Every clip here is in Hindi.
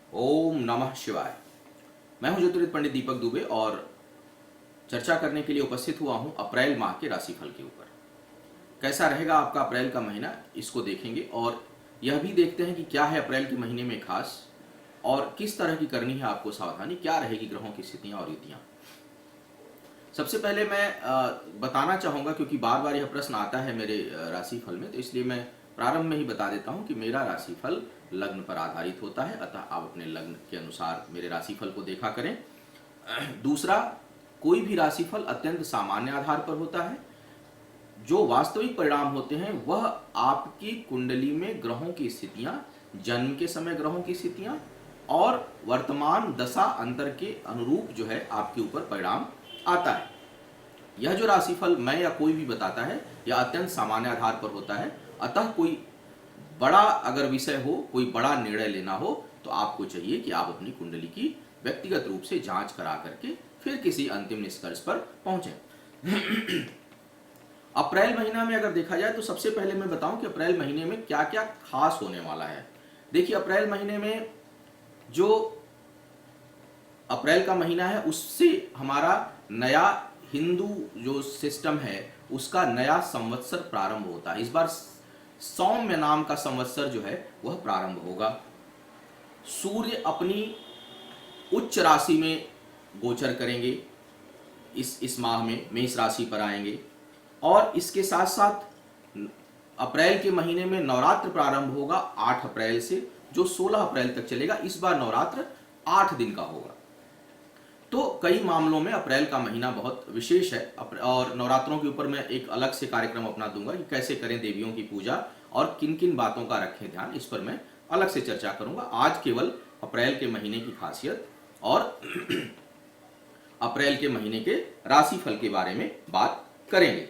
ओम नमः शिवाय। मैं हूं ज्योतिर्विद पंडित दीपक दुबे और चर्चा करने के लिए उपस्थित हुआ हूं अप्रैल माह के राशिफल के ऊपर। कैसा रहेगा आपका अप्रैल का महीना, इसको देखेंगे और यह भी देखते हैं कि क्या है अप्रैल के महीने में खास और किस तरह की करनी है आपको सावधानी, क्या रहेगी ग्रहों की स्थितियां और युतियां। सबसे पहले मैं बताना चाहूँगा, क्योंकि बार बार यह प्रश्न आता है मेरे राशिफल में, तो इसलिए मैं प्रारंभ में ही बता देता हूँ कि मेरा राशिफल लग्न पर आधारित होता है, अतः आप अपने लग्न के अनुसार मेरे राशिफल को देखा करें। दूसरा, कोई भी राशिफल अत्यंत सामान्य आधार पर होता है। जो वास्तविक परिणाम होते हैं वह आपकी कुंडली में ग्रहों की स्थितियां, जन्म के समय ग्रहों की स्थितियां और वर्तमान दशा अंतर के अनुरूप जो है आपके ऊपर परिणाम आता है। यह जो राशिफल मैं या कोई भी बताता है यह अत्यंत सामान्य आधार पर होता है, अतः कोई बड़ा अगर विषय हो, कोई बड़ा निर्णय लेना हो तो आपको चाहिए कि आप अपनी कुंडली की व्यक्तिगत रूप से जांच करा करके फिर किसी अंतिम निष्कर्ष पर पहुंचें। अप्रैल महीना में अगर देखा जाए तो सबसे पहले मैं बताऊं कि अप्रैल महीने में क्या क्या खास होने वाला है। देखिए, अप्रैल महीने में जो अप्रैल का महीना है उससे हमारा नया हिंदू जो सिस्टम है उसका नया संवत्सर प्रारंभ होता है। इस बार सौम्य नाम का संवत्सर जो है वह प्रारंभ होगा। सूर्य अपनी उच्च राशि में गोचर करेंगे, इस माह में मेष राशि पर आएंगे और इसके साथ साथ अप्रैल के महीने में नवरात्र प्रारंभ होगा 8 अप्रैल से, जो 16 अप्रैल तक चलेगा। इस बार नवरात्र 8 दिन का होगा। तो कई मामलों में अप्रैल का महीना बहुत विशेष है और नवरात्रों के ऊपर मैं एक अलग से कार्यक्रम अपना दूंगा कि कैसे करें देवियों की पूजा और किन किन बातों का रखें ध्यान, इस पर मैं अलग से चर्चा करूंगा। आज केवल अप्रैल के महीने की खासियत और अप्रैल के महीने के राशिफल के बारे में बात करेंगे।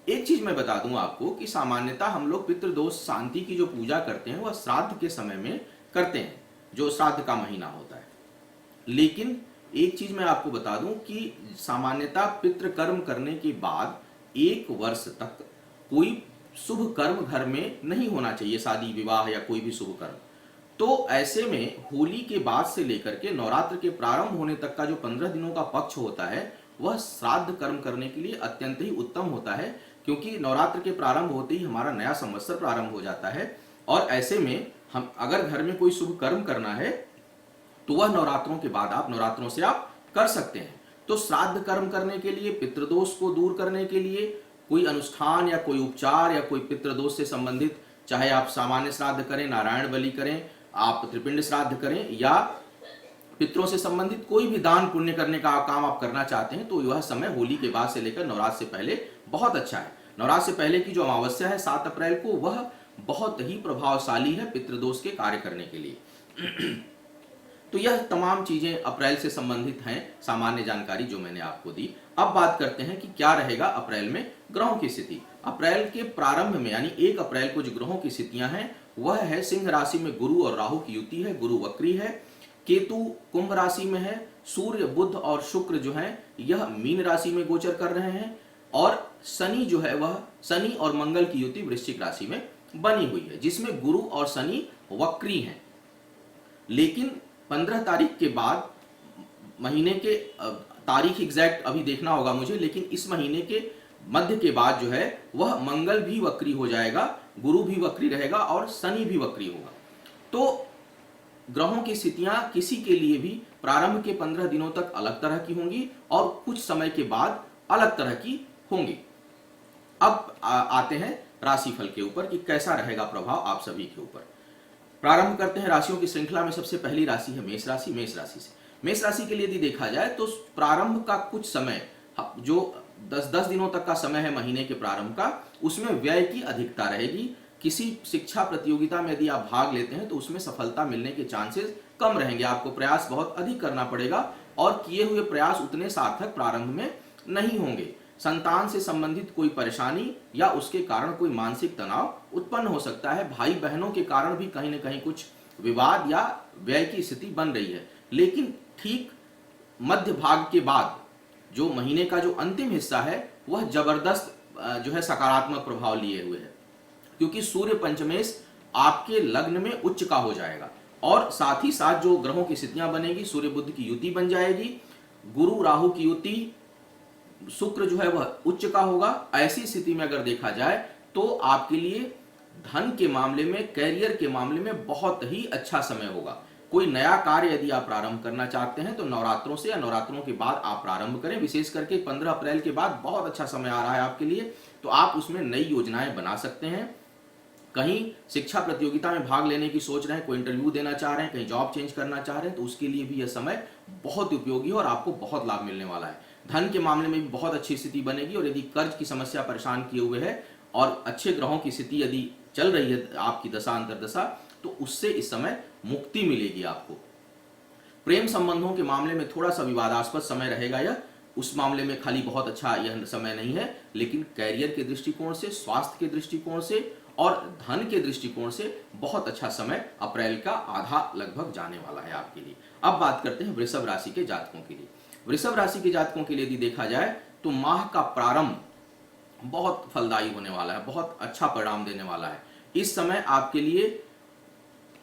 एक चीज मैं बता दूं आपको कि सामान्यतः हम लोग पितृदोष शांति की जो पूजा करते हैं वह श्राद्ध के समय में करते हैं, जो श्राद्ध का महीना होता है। लेकिन एक चीज मैं आपको बता दूं कि सामान्यतः पितृकर्म करने के बाद 1 वर्ष तक कोई शुभ कर्म घर में नहीं होना चाहिए, शादी विवाह या कोई भी शुभ कर्म। तो ऐसे में होली के बाद से लेकर के नवरात्र के प्रारंभ होने तक का जो 15 दिनों का पक्ष होता है वह श्राद्ध कर्म करने के लिए अत्यंत ही उत्तम होता है, क्योंकि नवरात्र के प्रारंभ होते ही हमारा नया संवत्सर प्रारंभ हो जाता है। और ऐसे में हम अगर घर में कोई शुभ कर्म करना है तो वह नवरात्रों के बाद आप नवरात्रों से आप कर सकते हैं। तो श्राद्ध कर्म करने के लिए, पितृदोष को दूर करने के लिए कोई अनुष्ठान या कोई उपचार या कोई पितृदोष से संबंधित, चाहे आप सामान्य श्राद्ध करें, नारायण बलि करें, आप त्रिपिंड श्राद्ध करें या पितरों से संबंधित कोई भी दान पुण्य करने का काम आप करना चाहते हैं, तो यह समय होली के बाद से लेकर नवरात्र से पहले बहुत अच्छा है। नवरात्र से पहले की जो अमावस्या है 7 अप्रैल को, वह बहुत ही प्रभावशाली है पितृदोष के कार्य करने के लिए। तो यह तमाम चीजें अप्रैल से संबंधित हैं, सामान्य जानकारी जो मैंने आपको दी। अब बात करते हैं कि क्या रहेगा अप्रैल में ग्रहों की स्थिति। अप्रैल के प्रारंभ में यानी 1 अप्रैल को जो ग्रहों की स्थितियां हैं वह है सिंह राशि में गुरु और राहु की युति है, गुरु वक्री है। केतु कुंभ राशि में है, सूर्य बुध और शुक्र जो है यह मीन राशि में गोचर कर रहे हैं और शनि जो है वह शनि और मंगल की युति वृश्चिक राशि में बनी हुई है, जिसमें गुरु और शनि वक्री हैं। लेकिन 15 तारीख के बाद, महीने के तारीख एग्जैक्ट अभी देखना होगा मुझे, लेकिन इस महीने के मध्य के बाद जो है वह मंगल भी वक्री हो जाएगा, गुरु भी वक्री रहेगा और शनि भी वक्री होगा। तो ग्रहों की स्थितियां किसी के लिए भी प्रारंभ के 15 दिनों तक अलग तरह की होंगी और कुछ समय के बाद अलग तरह की होंगी। अब आते हैं राशिफल के ऊपर कि कैसा रहेगा प्रभाव आप सभी के ऊपर। प्रारंभ करते हैं राशियों की श्रृंखला में। सबसे पहली राशि है मेष राशि। मेष राशि से, मेष राशि के लिए यदि देखा जाए तो प्रारंभ का कुछ समय, जो 10 दिनों तक का समय है महीने के प्रारंभ का, उसमें व्यय की अधिकता रहेगी। किसी शिक्षा प्रतियोगिता में यदि आप भाग लेते हैं तो उसमें सफलता मिलने के चांसेस कम रहेंगे, आपको प्रयास बहुत अधिक करना पड़ेगा और किए हुए प्रयास उतने सार्थक प्रारंभ में नहीं होंगे। संतान से संबंधित कोई परेशानी या उसके कारण कोई मानसिक तनाव उत्पन्न हो सकता है। भाई बहनों के कारण भी कहीं न कहीं कुछ विवाद या व्यय की स्थिति बन रही है। लेकिन ठीक मध्य भाग के बाद जो महीने का जो अंतिम हिस्सा है वह जबरदस्त जो है सकारात्मक प्रभाव लिए हुए है, क्योंकि सूर्य पंचमेश आपके लग्न में उच्च का हो जाएगा और साथ ही साथ जो ग्रहों की स्थितियां बनेगी, सूर्य बुध की युति बन जाएगी, गुरु राहु की युति, शुक्र जो है वह उच्च का होगा। ऐसी स्थिति में अगर देखा जाए तो आपके लिए धन के मामले में, कैरियर के मामले में बहुत ही अच्छा समय होगा। कोई नया कार्य यदि आप प्रारंभ करना चाहते हैं तो नवरात्रों से या नवरात्रों के बाद आप प्रारंभ करें। विशेष करके 15 अप्रैल के बाद बहुत अच्छा समय आ रहा है आपके लिए, तो आप उसमें नई योजनाएं बना सकते हैं। कहीं शिक्षा प्रतियोगिता में भाग लेने की सोच रहे हैं, कोई इंटरव्यू देना चाह रहे हैं, कहीं जॉब चेंज करना चाह रहे हैं, तो उसके लिए भी यह समय बहुत उपयोगी है और आपको बहुत लाभ मिलने वाला है। धन के मामले में भी बहुत अच्छी स्थिति बनेगी, और यदि कर्ज की समस्या परेशान किए हुए है और अच्छे ग्रहों की स्थिति यदि चल रही है आपकी दशा अंतरदशा, तो उससे इस समय मुक्ति मिलेगी आपको। प्रेम संबंधों के मामले में थोड़ा सा विवादास्पद समय रहेगा यह, उस मामले में खाली बहुत अच्छा यह समय नहीं है, लेकिन कैरियर के दृष्टिकोण से, स्वास्थ्य के दृष्टिकोण से और धन के दृष्टिकोण से बहुत अच्छा समय अप्रैल का आधा लगभग जाने वाला है आपके लिए। अब बात करते हैं वृषभ राशि के जातकों के लिए। वृषभ राशि के जातकों के लिए यदि देखा जाए तो माह का प्रारंभ बहुत फलदायी होने वाला है, बहुत अच्छा परिणाम देने वाला है। इस समय आपके लिए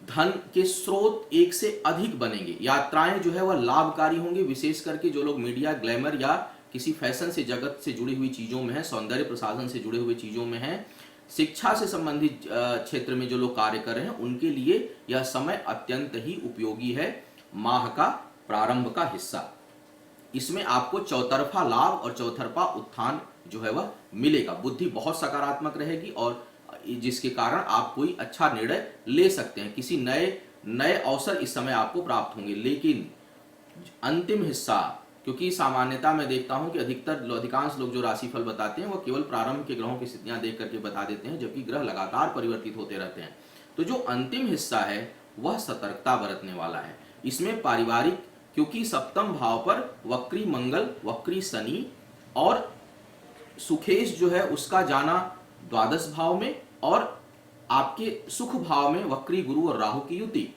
धन के स्रोत एक से अधिक बनेंगे, यात्राएं जो है वह लाभकारी होंगी। विशेष करके जो लोग मीडिया, ग्लैमर या किसी फैशन से जगत से जुड़ी हुई चीजों में है, सौंदर्य प्रसाधन से जुड़े हुए चीजों में है, शिक्षा से संबंधित क्षेत्र में जो लोग कार्य कर रहे हैं, उनके लिए यह समय अत्यंत ही उपयोगी है। माह का प्रारंभ का हिस्सा, इसमें आपको चौतरफा लाभ और चौतरफा उत्थान जो है वह मिलेगा। बुद्धि बहुत सकारात्मक रहेगी और जिसके कारण आप कोई अच्छा निर्णय ले सकते हैं। किसी नए अवसर इस समय आपको प्राप्त होंगे। लेकिन अंतिम हिस्सा, क्योंकि सामान्यता में देखता हूं कि अधिकांश लोग जो राशिफल बताते हैं वो केवल प्रारंभ के ग्रहों की स्थितियां देख करके बता देते हैं, जबकि ग्रह लगातार परिवर्तित होते रहते हैं। तो जो अंतिम हिस्सा है वह सतर्कता बरतने वाला है। इसमें पारिवारिक, क्योंकि सप्तम भाव पर वक्री मंगल, वक्री शनि और सुखेश जो है उसका जाना द्वादश भाव में, और आपके सुख भाव में वक्री गुरु और राहु की युति,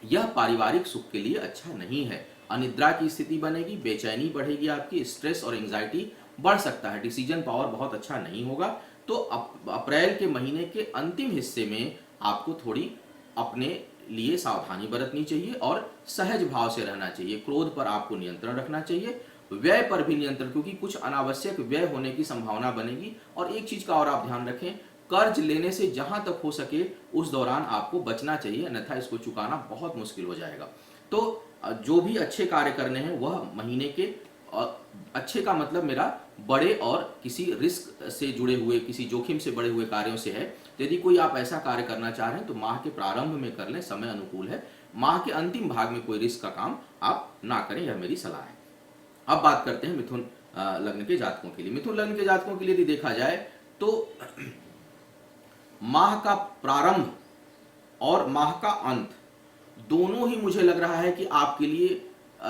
यह पारिवारिक सुख के लिए अच्छा नहीं है। अनिद्रा की स्थिति बनेगी, बेचैनी बढ़ेगी, आपकी स्ट्रेस और एंजाइटी बढ़ सकता है, डिसीजन पावर बहुत अच्छा नहीं होगा। तो अप्रैल के महीने के अंतिम हिस्से में आपको थोड़ी अपने लिए सावधानी बरतनी चाहिए और सहज भाव से रहना चाहिए। क्रोध पर आपको नियंत्रण रखना चाहिए, व्यय पर भी नियंत्रण, क्योंकि कुछ अनावश्यक व्यय होने की संभावना बनेगी। और एक चीज का और आप ध्यान रखें, कर्ज लेने से जहां तक हो सके उस दौरान आपको बचना चाहिए, अन्यथा इसको चुकाना बहुत मुश्किल हो जाएगा। तो जो भी अच्छे कार्य करने हैं वह महीने के, अच्छे का मतलब मेरा बड़े और किसी रिस्क से जुड़े हुए, किसी जोखिम से बड़े हुए कार्यों से है। तो यदि कोई आप ऐसा कार्य करना चाह रहे हैं तो माह के प्रारंभ में कर लें, समय अनुकूल है। माह के अंतिम भाग में कोई रिस्क का काम आप ना करें, यह मेरी सलाह है। अब बात करते हैं मिथुन लग्न के जातकों के लिए। मिथुन लग्न के जातकों के लिए यदि देखा जाए तो माह का प्रारंभ और माह का अंत दोनों ही मुझे लग रहा है कि आपके लिए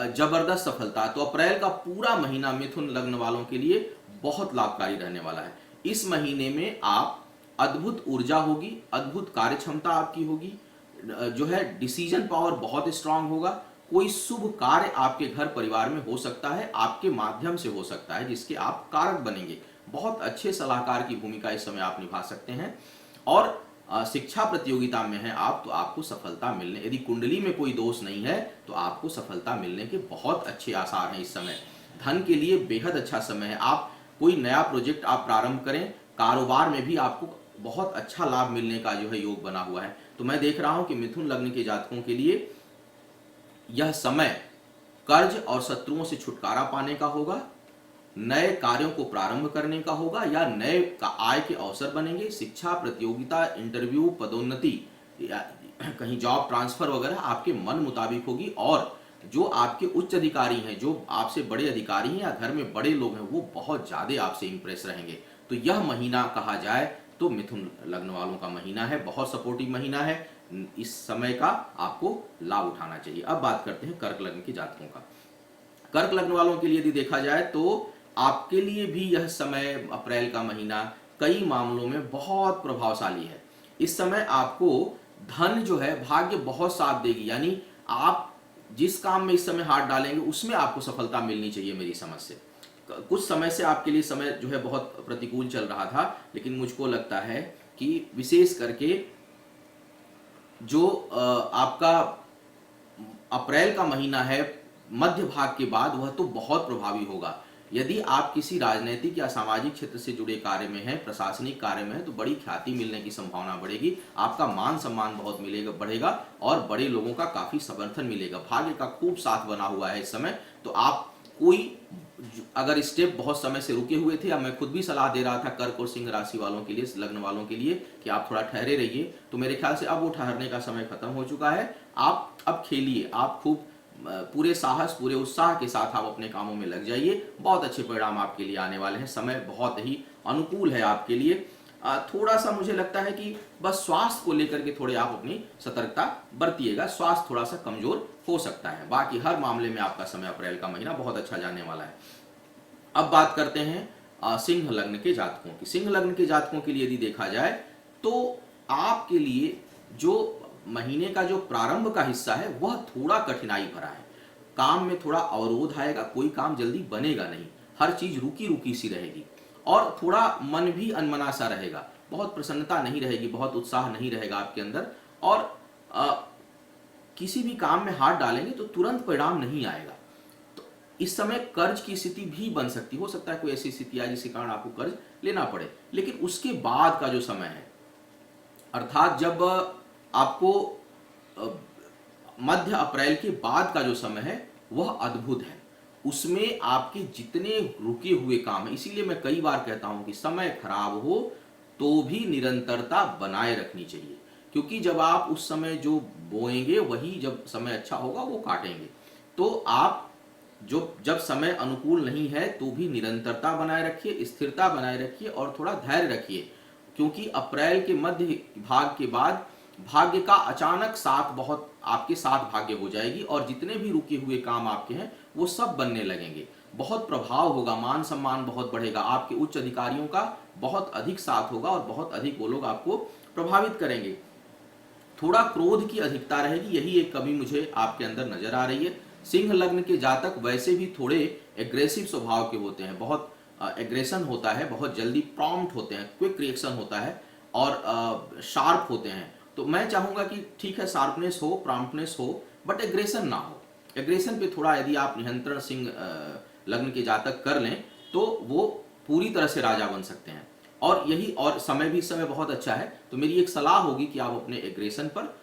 जबरदस्त सफलता। तो अप्रैल का पूरा महीना मिथुन लग्न वालों के लिए बहुत लाभकारी रहने वाला है। इस महीने में आप अद्भुत ऊर्जा होगी, अद्भुत कार्य क्षमता आपकी होगी, जो है डिसीजन पावर बहुत स्ट्रांग होगा। कोई शुभ कार्य आपके घर परिवार में हो सकता है, आपके माध्यम से हो सकता है, जिसके आप कारक बनेंगे। बहुत अच्छे सलाहकार की भूमिका इस समय आप निभा सकते हैं। और शिक्षा प्रतियोगिता में है आप, तो आपको सफलता मिलने, यदि कुंडली में कोई दोष नहीं है तो आपको सफलता मिलने के बहुत अच्छे आसार हैं इस समय। धन के लिए बेहद अच्छा समय है। आप कोई नया प्रोजेक्ट आप प्रारंभ करें, कारोबार में भी आपको बहुत अच्छा लाभ मिलने का जो है योग बना हुआ है। तो मैं देख रहा हूं कि मिथुन लग्न के जातकों के लिए यह समय कर्ज और शत्रुओं से छुटकारा पाने का होगा, नए कार्यों को प्रारंभ करने का होगा, या नए आय के अवसर बनेंगे। शिक्षा प्रतियोगिता, इंटरव्यू, पदोन्नति, कहीं जॉब ट्रांसफर वगैरह आपके मन मुताबिक होगी। और जो आपके उच्च अधिकारी हैं, जो आपसे बड़े अधिकारी हैं या घर में बड़े लोग हैं, वो बहुत ज्यादा आपसे इंप्रेस रहेंगे। तो यह महीना कहा जाए तो मिथुन लग्न वालों का महीना है, बहुत सपोर्टिव महीना है। इस समय का आपको लाभ उठाना चाहिए। अब बात करते हैं कर्क लग्न के जातकों का। कर्क लग्न वालों के लिए यदि देखा जाए तो आपके लिए भी यह समय, अप्रैल का महीना, कई मामलों में बहुत प्रभावशाली है। इस समय आपको धन जो है, भाग्य बहुत साथ देगी, यानी आप जिस काम में इस समय हाथ डालेंगे उसमें आपको सफलता मिलनी चाहिए मेरी समझ से। कुछ समय से आपके लिए समय जो है बहुत प्रतिकूल चल रहा था, लेकिन मुझको लगता है कि विशेष करके जो आपका अप्रैल का महीना है, मध्य भाग के बाद, वह तो बहुत प्रभावी होगा। यदि आप किसी राजनीतिक या सामाजिक क्षेत्र से जुड़े कार्य में हैं, प्रशासनिक कार्य में हैं, तो बड़ी ख्याति मिलने की संभावना बढ़ेगी। आपका मान सम्मान बहुत मिलेगा, बढ़ेगा, और बड़े लोगों का काफी समर्थन मिलेगा। भाग्य का खूब साथ बना हुआ है इस समय। तो आप कोई अगर स्टेप बहुत समय से रुके हुए थे, या मैं खुद भी सलाह दे रहा था कर्क और सिंह राशि वालों के लिए, लग्न वालों के लिए, कि आप थोड़ा ठहरे रहिए, तो मेरे ख्याल से अब वो ठहरने का समय खत्म हो चुका है। आप अब खेलिए, आप खूब पूरे साहस, पूरे उत्साह के साथ आप अपने कामों में लग जाइए। बहुत अच्छे परिणाम आपके लिए आने वाले हैं। समय बहुत ही अनुकूल है आपके लिए। थोड़ा सा मुझे लगता है कि बस स्वास्थ्य को लेकर के थोड़े आप अपनी सतर्कता बरतिएगा। स्वास्थ्य थोड़ा सा कमजोर हो सकता है, बाकी हर मामले में आपका समय अप्रैल का महीना बहुत अच्छा जाने वाला है। अब बात करते हैं सिंह लग्न के जातकों की। सिंह लग्न के जातकों के लिए यदि देखा जाए तो आपके लिए जो महीने का जो प्रारंभ का हिस्सा है वह थोड़ा कठिनाई भरा है। काम में थोड़ा अवरोध आएगा, कोई काम जल्दी बनेगा नहीं, हर चीज रुकी रुकी सी रहेगी, और थोड़ा मन भी अनमना सा रहेगा, बहुत प्रसन्नता नहीं रहेगी, बहुत उत्साह नहीं रहेगा आपके अंदर, और किसी भी काम में हाथ डालेंगे तो तुरंत परिणाम नहीं आएगा। तो इस समय कर्ज की स्थिति भी बन सकती, हो सकता है कोई ऐसी स्थिति आए जिसके कारण आपको कर्ज लेना पड़े। लेकिन उसके बाद का जो समय है, अर्थात जब आपको मध्य अप्रैल के बाद का जो समय है वह अद्भुत है। उसमें आपके जितने रुके हुए काम है, इसीलिए मैं कई बार कहता हूं कि समय खराब हो तो भी निरंतरता बनाए रखनी चाहिए, क्योंकि जब आप उस समय जो बोएंगे वही जब समय अच्छा होगा वो काटेंगे। तो आप जब समय अनुकूल नहीं है तो भी निरंतरता बनाए रखिए, स्थिरता बनाए रखिए, और थोड़ा धैर्य रखिए, क्योंकि अप्रैल के मध्य भाग के बाद भाग्य का अचानक साथ, बहुत आपके साथ भाग्य हो जाएगी, और जितने भी रुके हुए काम आपके हैं वो सब बनने लगेंगे। बहुत प्रभाव होगा, मान सम्मान बहुत बढ़ेगा, आपके उच्च अधिकारियों का बहुत अधिक साथ होगा, और बहुत अधिक वो लोग आपको प्रभावित करेंगे। थोड़ा क्रोध की अधिकता रहेगी, यही एक कमी मुझे आपके अंदर नजर आ रही है। सिंह लग्न के जातक वैसे भी थोड़े एग्रेसिव स्वभाव के होते हैं, बहुत एग्रेशन होता है, बहुत जल्दी प्रॉम्प्ट होते हैं, क्विक रिएक्शन होता है, और शार्प होते हैं। तो मैं चाहूंगा कि ठीक है, शार्पनेस हो, प्रॉम्प्टनेस हो, बट एग्रेशन ना हो। एग्रेशन पे थोड़ा यदि आप नियंत्रण सिंह लग्न के जातक कर लें तो वो पूरी तरह से राजा बन सकते हैं। और यही, और समय भी इस समय बहुत अच्छा है। तो मेरी एक सलाह होगी कि आप अपने एग्रेशन पर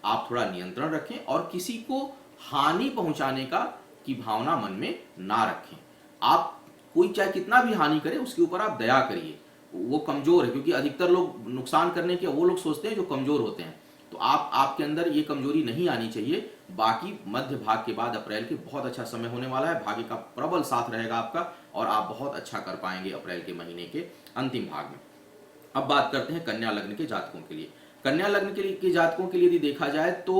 आप थोड़ा नियंत्रण रखें, और किसी को हानि पहुंचाने का की भावना मन में ना रखें। आप कोई चाहे कितना भी हानि करे उसके ऊपर आप दया करिए, वो कमजोर है, क्योंकि अधिकतर लोग नुकसान करने के वो लोग सोचते हैं जो कमजोर होते हैं। तो आपके अंदर ये कमजोरी नहीं आनी चाहिए। बाकी मध्य भाग के बाद अप्रैल के बहुत अच्छा समय होने वाला है, भाग्य का प्रबल साथ रहेगा आपका, और आप बहुत अच्छा कर पाएंगे अप्रैल के महीने के अंतिम भाग में। अब बात करते हैं कन्या लग्न के जातकों के लिए। कन्या लग्न के जातकों के लिए यदि देखा जाए तो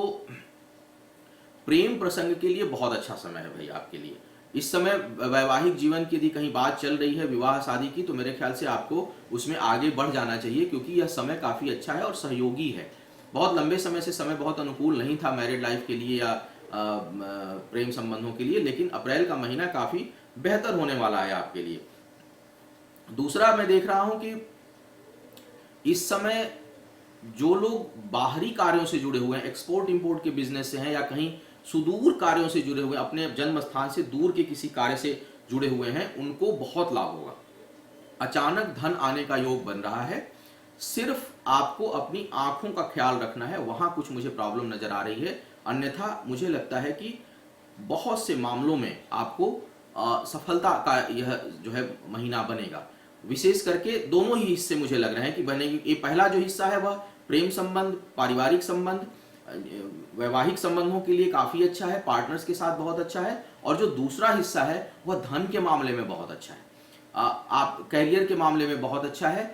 प्रेम प्रसंग के लिए बहुत अच्छा समय है भाई आपके लिए। इस समय वैवाहिक जीवन की यदि कहीं बात चल रही है, विवाह शादी की, तो मेरे ख्याल से आपको उसमें आगे बढ़ जाना चाहिए, क्योंकि यह समय काफी अच्छा है और सहयोगी है। बहुत लंबे समय से समय बहुत अनुकूल नहीं था मैरिड लाइफ के लिए या प्रेम संबंधों के लिए, लेकिन अप्रैल का महीना काफी बेहतर होने वाला है आपके लिए। दूसरा मैं देख रहा हूं कि इस समय जो लोग बाहरी कार्यों से जुड़े हुए हैं, एक्सपोर्ट इंपोर्ट के बिजनेस से हैं, या कहीं सुदूर कार्यों से जुड़े हुए, अपने जन्म स्थान से दूर के किसी कार्य से जुड़े हुए हैं, उनको बहुत लाभ होगा। अचानक धन आने का योग बन रहा है। सिर्फ आपको अपनी आंखों का ख्याल रखना है, वहां कुछ मुझे प्रॉब्लम नजर आ रही है। अन्यथा मुझे लगता है कि बहुत से मामलों में आपको सफलता का यह जो है महीना बनेगा। विशेष करके दोनों ही हिस्से मुझे लग रहे हैं कि बनेगी। ये पहला जो हिस्सा है वह प्रेम संबंध, पारिवारिक संबंध, वैवाहिक संबंधों के लिए काफी अच्छा है, पार्टनर्स के साथ बहुत अच्छा है। और जो दूसरा हिस्सा है वह धन के मामले में बहुत अच्छा है, आप कैरियर के मामले में बहुत अच्छा है,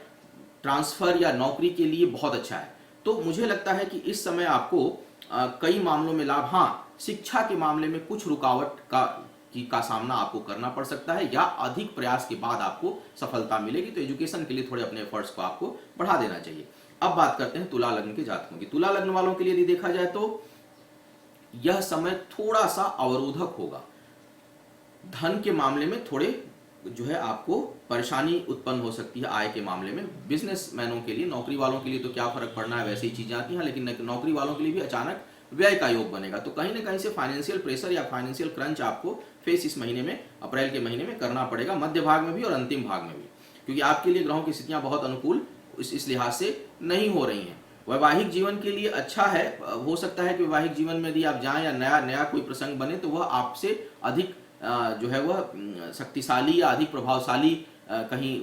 ट्रांसफर या नौकरी के लिए बहुत अच्छा है। तो मुझे लगता है कि इस समय आपको कई मामलों में लाभ, हाँ शिक्षा के मामले में कुछ रुकावट का सामना आपको करना पड़ सकता है, या अधिक प्रयास के बाद आपको सफलता मिलेगी। तो एजुकेशन के लिए थोड़े अपने एफर्ट्स को आपको बढ़ा देना चाहिए। अब बात करते हैं तुला लग्न के जातकों की। तुला लग्न वालों के लिए यदि देखा जाए तो यह समय थोड़ा सा अवरोधक होगा। धन के मामले में थोड़े जो है आपको परेशानी उत्पन्न हो सकती है आय के मामले में। बिजनेसमैनों के लिए, नौकरी वालों के लिए तो क्या फर्क पड़ना है, वैसी ही चीजें आती हैं, लेकिन नौकरी वालों के लिए भी अचानक व्यय का योग बनेगा। तो कहीं ना कहीं से फाइनेंशियल प्रेशर या फाइनेंशियल क्रंच आपको फेस इस महीने में, अप्रैल के महीने में करना पड़ेगा, मध्य भाग में भी और अंतिम भाग में भी, क्योंकि आपके लिए ग्रहों की स्थितियां बहुत अनुकूल इस लिहाज से नहीं हो रही हैं। वैवाहिक जीवन के लिए अच्छा है, हो सकता है कि वैवाहिक जीवन में यदि आप जाएं या नया नया कोई प्रसंग बने तो वह आपसे अधिक जो है वह शक्तिशाली या अधिक प्रभावशाली कहीं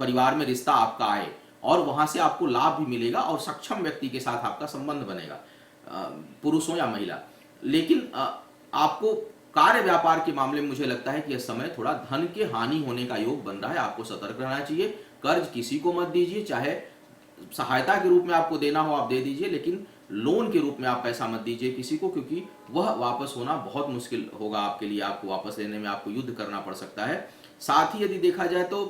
परिवार में रिश्ता आपका आए और वहां से आपको लाभ भी मिलेगा और सक्षम व्यक्ति के साथ आपका संबंध बनेगा, पुरुष हो या महिला। लेकिन आपको कार्य व्यापार के मामले में मुझे लगता है कि यह समय थोड़ा धन के हानि होने का योग बन रहा है, आपको सतर्क रहना चाहिए। कर्ज किसी को मत दीजिए, चाहे सहायता के रूप में आपको देना हो आप दे दीजिए, लेकिन लोन के रूप में आप पैसा मत दीजिए किसी को, क्योंकि वह वापस होना बहुत मुश्किल होगा आपके लिए, आपको वापस लेने में आपको युद्ध करना पड़ सकता है। साथ ही यदि देखा जाए तो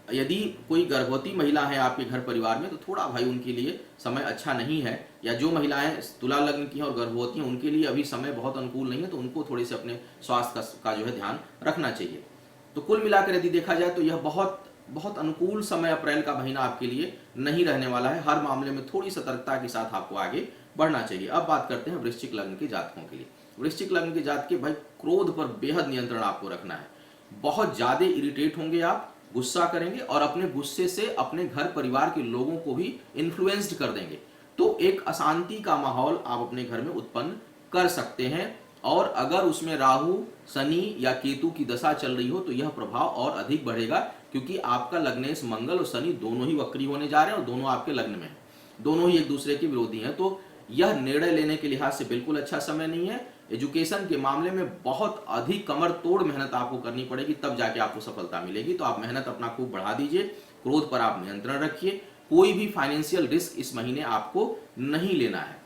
यदि कोई गर्भवती महिला है आपके घर परिवार में तो थोड़ा भाई उनके लिए समय अच्छा नहीं है, या जो महिलाएं तुला लग्न की हैं और गर्भवती हैं उनके लिए अभी समय बहुत अनुकूल नहीं है, तो उनको थोड़े से अपने स्वास्थ्य का जो है ध्यान रखना चाहिए। तो कुल मिलाकर यदि देखा जाए तो यह बहुत बहुत अनुकूल समय अप्रैल का महीना आपके लिए नहीं रहने वाला है। हर मामले में थोड़ी सतर्कता के साथ आपको आगे बढ़ना चाहिए। अब बात करते हैं वृश्चिक लग्न के जातकों के लिए। वृश्चिक लग्न के जातक के भाई क्रोध पर बेहद नियंत्रण आपको रखना है। बहुत ज्यादा इरिटेट होंगे आप, गुस्सा करेंगे और अपने गुस्से से अपने घर परिवार के लोगों को भी इन्फ्लुएंस्ड कर देंगे, तो एक अशांति का माहौल आप अपने घर में उत्पन्न कर सकते हैं। और अगर उसमें राहु, शनि या केतु की दशा चल रही हो तो यह प्रभाव और अधिक बढ़ेगा, क्योंकि आपका लग्नेश मंगल और शनि दोनों ही वक्री होने जा रहे हैं और दोनों आपके लग्न में हैं, दोनों ही एक दूसरे के विरोधी हैं। तो यह निर्णय लेने के लिहाज से बिल्कुल अच्छा समय नहीं है। एजुकेशन के मामले में बहुत अधिक कमर तोड़ मेहनत आपको करनी पड़ेगी, तब जाके आपको सफलता मिलेगी। तो आप मेहनत अपना खूब बढ़ा दीजिए, क्रोध पर आप नियंत्रण रखिए, कोई भी फाइनेंशियल रिस्क इस महीने आपको नहीं लेना है,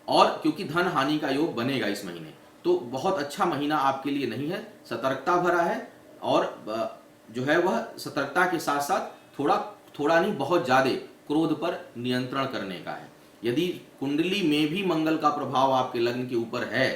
और क्योंकि धन हानि का योग बनेगा इस महीने, तो बहुत अच्छा महीना आपके लिए नहीं है, सतर्कता भरा है। और जो है वह सतर्कता के साथ साथ थोड़ा थोड़ा नहीं बहुत ज्यादा क्रोध पर नियंत्रण करने का है। यदि कुंडली में भी मंगल का प्रभाव आपके लग्न के ऊपर है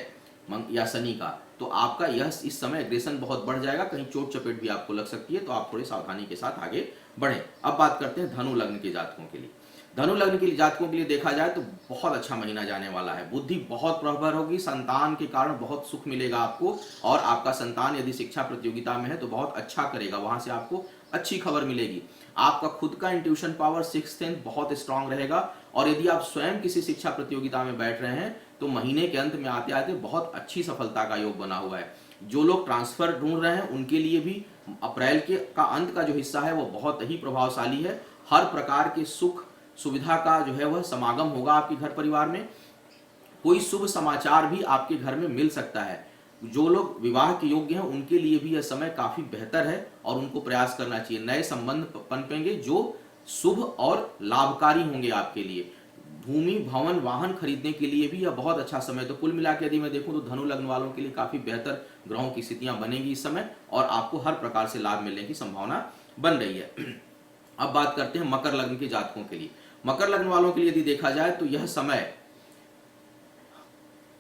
या शनि का, तो आपका यह इस समय एग्रेशन बहुत बढ़ जाएगा, कहीं चोट चपेट भी आपको लग सकती है, तो आप थोड़ी सावधानी के साथ आगे बढ़ें। अब बात करते हैं धनु लग्न के जातकों के लिए। धनु लग्न के जातकों के लिए देखा जाए तो बहुत अच्छा महीना जाने वाला है। बुद्धि बहुत प्रबल होगी, संतान के कारण बहुत सुख मिलेगा आपको, और आपका संतान यदि शिक्षा प्रतियोगिता में है तो बहुत अच्छा करेगा, वहां से आपको अच्छी खबर मिलेगी। आपका खुद का इंट्यूशन पावर 6th सेंस बहुत स्ट्रांग रहेगा, और यदि आप स्वयं किसी शिक्षा प्रतियोगिता में बैठ रहे हैं तो महीने के अंत में आते आते बहुत अच्छी सफलता का योग बना हुआ है। जो लोग ट्रांसफर ढूंढ रहे हैं उनके लिए भी अप्रैल के अंत का जो हिस्सा है वो बहुत ही प्रभावशाली है। हर प्रकार के सुख सुविधा का जो है वह समागम होगा आपके घर परिवार में। कोई शुभ समाचार भी आपके घर में मिल सकता है। जो लोग विवाह के योग्य हैं उनके लिए भी यह समय काफी बेहतर है और उनको प्रयास करना चाहिए। नए संबंध पनपेंगे जो शुभ और लाभकारी होंगे आपके लिए। भूमि भवन वाहन खरीदने के लिए भी यह बहुत अच्छा समय। तो कुल मिलाकर यदि मैं देखूं तो धनु लग्न वालों के लिए काफी बेहतर ग्रहों की स्थितियां बनेगी इस समय, और आपको हर प्रकार से लाभ मिलने की संभावना बन रही है। अब बात करते हैं मकर लग्न के जातकों के लिए। मकर लग्न वालों के लिए यदि देखा जाए तो यह समय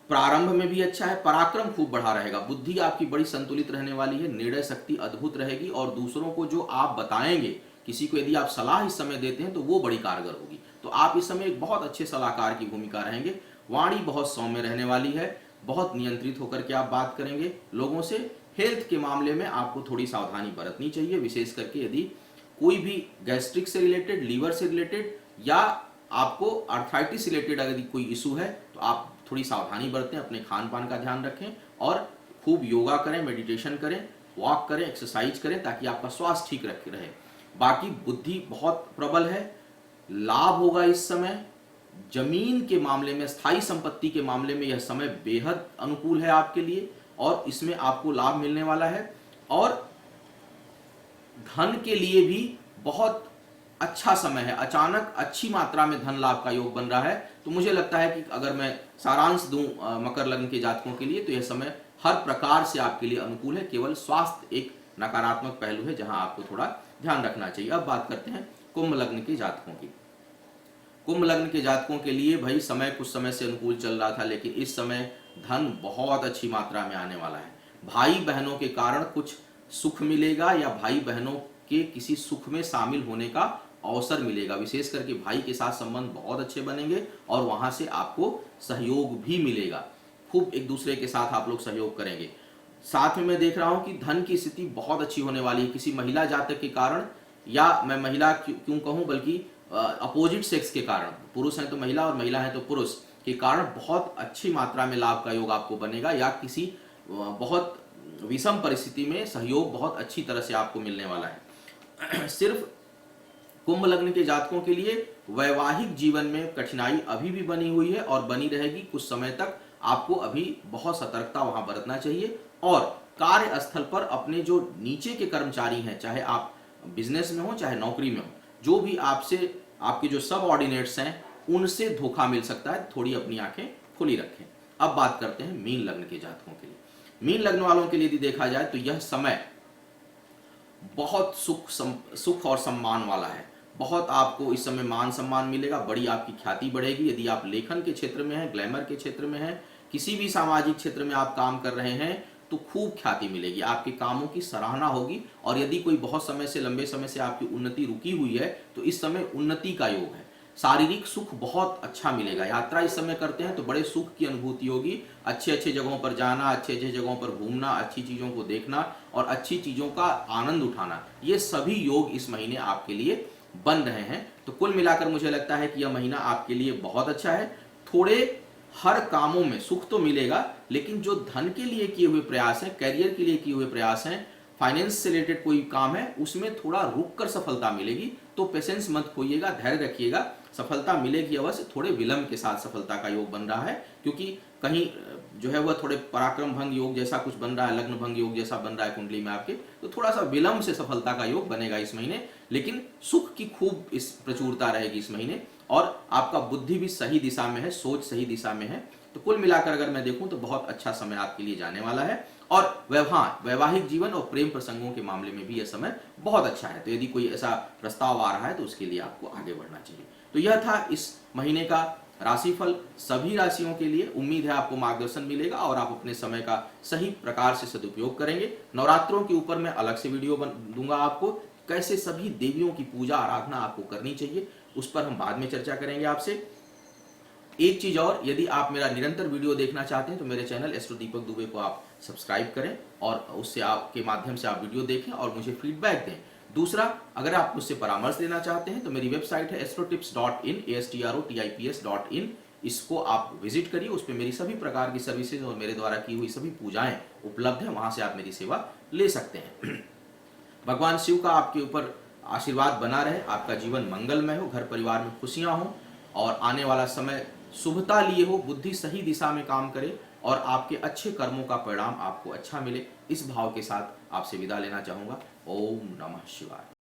प्रारंभ में भी अच्छा है, पराक्रम खूब बढ़ा रहेगा, बुद्धि आपकी बड़ी संतुलित रहने वाली है, निर्णय शक्ति अद्भुत रहेगी, और दूसरों को जो आप बताएंगे, किसी को यदि आप सलाह इस समय देते हैं तो वो बड़ी कारगर होगी। तो आप इस समय एक बहुत अच्छे सलाहकार की भूमिका रहेंगे। वाणी बहुत सौम्य रहने वाली है, बहुत नियंत्रित होकर के आप बात करेंगे लोगों से। हेल्थ के मामले में आपको थोड़ी सावधानी बरतनी चाहिए, विशेष करके यदि कोई भी गैस्ट्रिक से रिलेटेड, लीवर से रिलेटेड या आपको आर्थराइटिस से रिलेटेड अगर कोई इशू है तो आप थोड़ी सावधानी बरतें, अपने खान पान का ध्यान रखें और खूब योगा करें, मेडिटेशन करें, वॉक करें, एक्सरसाइज करें, ताकि आपका स्वास्थ्य ठीक रहे। बाकी बुद्धि बहुत प्रबल है, लाभ होगा इस समय। जमीन के मामले में, स्थायी संपत्ति के मामले में यह समय बेहद अनुकूल है आपके लिए, और इसमें आपको लाभ मिलने वाला है। और धन के लिए भी बहुत अच्छा समय है, अचानक अच्छी मात्रा में धन लाभ का योग बन रहा है। तो मुझे लगता है कि अगर मैं सारांश दूं मकर लग्न के जातकों के लिए, तो यह समय हर प्रकार से आपके लिए अनुकूल है। केवल स्वास्थ्य एक नकारात्मक पहलू है जहां आपको थोड़ा ध्यान रखना चाहिए। अब बात करते हैं कुंभ लग्न के जातकों की। कुंभ लग्न के जातकों के लिए भाई समय कुछ समय से अनुकूल चल रहा था, लेकिन इस समय धन बहुत अच्छी मात्रा में आने वाला है। भाई बहनों के कारण कुछ सुख मिलेगा, या भाई बहनों के किसी सुख में शामिल होने का अवसर मिलेगा, विशेष करके भाई के साथ संबंध बहुत अच्छे बनेंगे और वहां से आपको सहयोग भी मिलेगा। खूब एक दूसरे के साथ आप लोग सहयोग करेंगे। साथ में मैं देख रहा हूं कि धन की स्थिति बहुत अच्छी होने वाली है। किसी महिला जातक के कारण, या मैं महिला क्यों कहूं, बल्कि अपोजिट सेक्स के कारण, पुरुष हैं तो महिला और महिला है तो पुरुष के कारण बहुत अच्छी मात्रा में लाभ का योग आपको बनेगा, या किसी बहुत विषम परिस्थिति में सहयोग बहुत अच्छी तरह से आपको मिलने वाला है। सिर्फ कुंभ लग्न के जातकों के लिए वैवाहिक जीवन में कठिनाई अभी भी बनी हुई है और बनी रहेगी कुछ समय तक। आपको अभी बहुत सतर्कता वहां बरतना चाहिए, और कार्यस्थल पर अपने जो नीचे के कर्मचारी हैं, चाहे आप बिजनेस में हो चाहे नौकरी में हो, जो भी आपसे आपके जो सब ऑर्डिनेट्स हैं उनसे धोखा मिल सकता है। थोड़ी अपनी आंखें खुली रखें। अब बात करते हैं मीन लग्न के जातकों के लिए। मीन लग्न वालों के लिए यदि देखा जाए तो यह समय बहुत सुख और सम्मान वाला है। बहुत आपको इस समय मान सम्मान मिलेगा, बड़ी आपकी ख्याति बढ़ेगी। यदि आप लेखन के क्षेत्र में हैं, ग्लैमर के क्षेत्र में हैं, किसी भी सामाजिक क्षेत्र में आप काम कर रहे हैं तो खूब ख्याति मिलेगी, आपके कामों की सराहना होगी। और यदि कोई बहुत समय से, लंबे समय से आपकी उन्नति रुकी हुई है तो इस समय उन्नति का योग है। शारीरिक सुख बहुत अच्छा मिलेगा। यात्रा इस समय करते हैं तो बड़े सुख की अनुभूति होगी। अच्छे अच्छे जगहों पर जाना, अच्छे अच्छे जगहों पर घूमना, अच्छी चीज़ों को देखना और अच्छी चीज़ों का आनंद उठाना, ये सभी योग इस महीने आपके लिए बन रहे हैं। तो कुल मिलाकर मुझे लगता है कि यह महीना आपके लिए बहुत अच्छा है। थोड़े हर कामों में सुख तो मिलेगा, लेकिन जो धन के लिए किए हुए प्रयास हैं, करियर के लिए किए हुए प्रयास हैं, फाइनेंस से रिलेटेड कोई काम है, उसमें थोड़ा रुक कर सफलता मिलेगी। तो पेशेंस मत खोइएगा, धैर्य रखिएगा, सफलता मिलेगी अवश्य। थोड़े विलंब के साथ सफलता का योग बन रहा है, क्योंकि कहीं जो है वह थोड़े पराक्रम भंग योग जैसा कुछ बन रहा है, लग्न भंग योग जैसा बन रहा है कुंडली में आपके, तो थोड़ा सा विलंब से सफलता का योग बनेगा इस महीने। लेकिन सुख की खूब इस प्रचुरता रहेगी इस महीने, और आपका बुद्धि भी सही दिशा में है, सोच सही दिशा में है। तो कुल मिलाकर अगर मैं देखूं तो बहुत अच्छा समय आपके लिए जाने वाला है। और वैवाहिक जीवन और प्रेम प्रसंगों के मामले में भी यह समय बहुत अच्छा है। तो यदि कोई ऐसा प्रस्ताव आ रहा है तो उसके लिए आपको आगे बढ़ना चाहिए। तो यह था इस महीने का राशिफल सभी राशियों के लिए। उम्मीद है आपको मार्गदर्शन मिलेगा और आप अपने समय का सही प्रकार से सदुपयोग करेंगे। नवरात्रों के ऊपर मैं अलग से वीडियो दूंगा आपको, कैसे सभी देवियों की पूजा आराधना आपको करनी चाहिए, उस पर हम बाद में चर्चा करेंगे आपसे। एक चीज और, यदि आप मेरा निरंतर वीडियो देखना चाहते हैं तो मेरे चैनल एस्ट्रो दीपक दुबे को आप सब्सक्राइब करें और उससे आपके माध्यम से आप वीडियो देखें और मुझे फीडबैक दें। दूसरा, अगर आप मुझसे परामर्श लेना चाहते हैं तो मेरी वेबसाइट है astrotips.in, astrotips.in। इसको आप विजिट करिए, उस पर मेरी सभी प्रकार की सर्विसेज और मेरे द्वारा की हुई सभी पूजाएं उपलब्ध हैं, वहां से आप मेरी सेवा ले सकते हैं। भगवान शिव का आपके ऊपर आशीर्वाद बना रहे, आपका जीवन मंगलमय हो, घर परिवार में खुशियां हो और आने वाला समय शुभता लिए हो, बुद्धि सही दिशा में काम करे और आपके अच्छे कर्मों का परिणाम आपको अच्छा मिले। इस भाव के साथ आपसे विदा लेना चाहूंगा। ओम नमः शिवाय।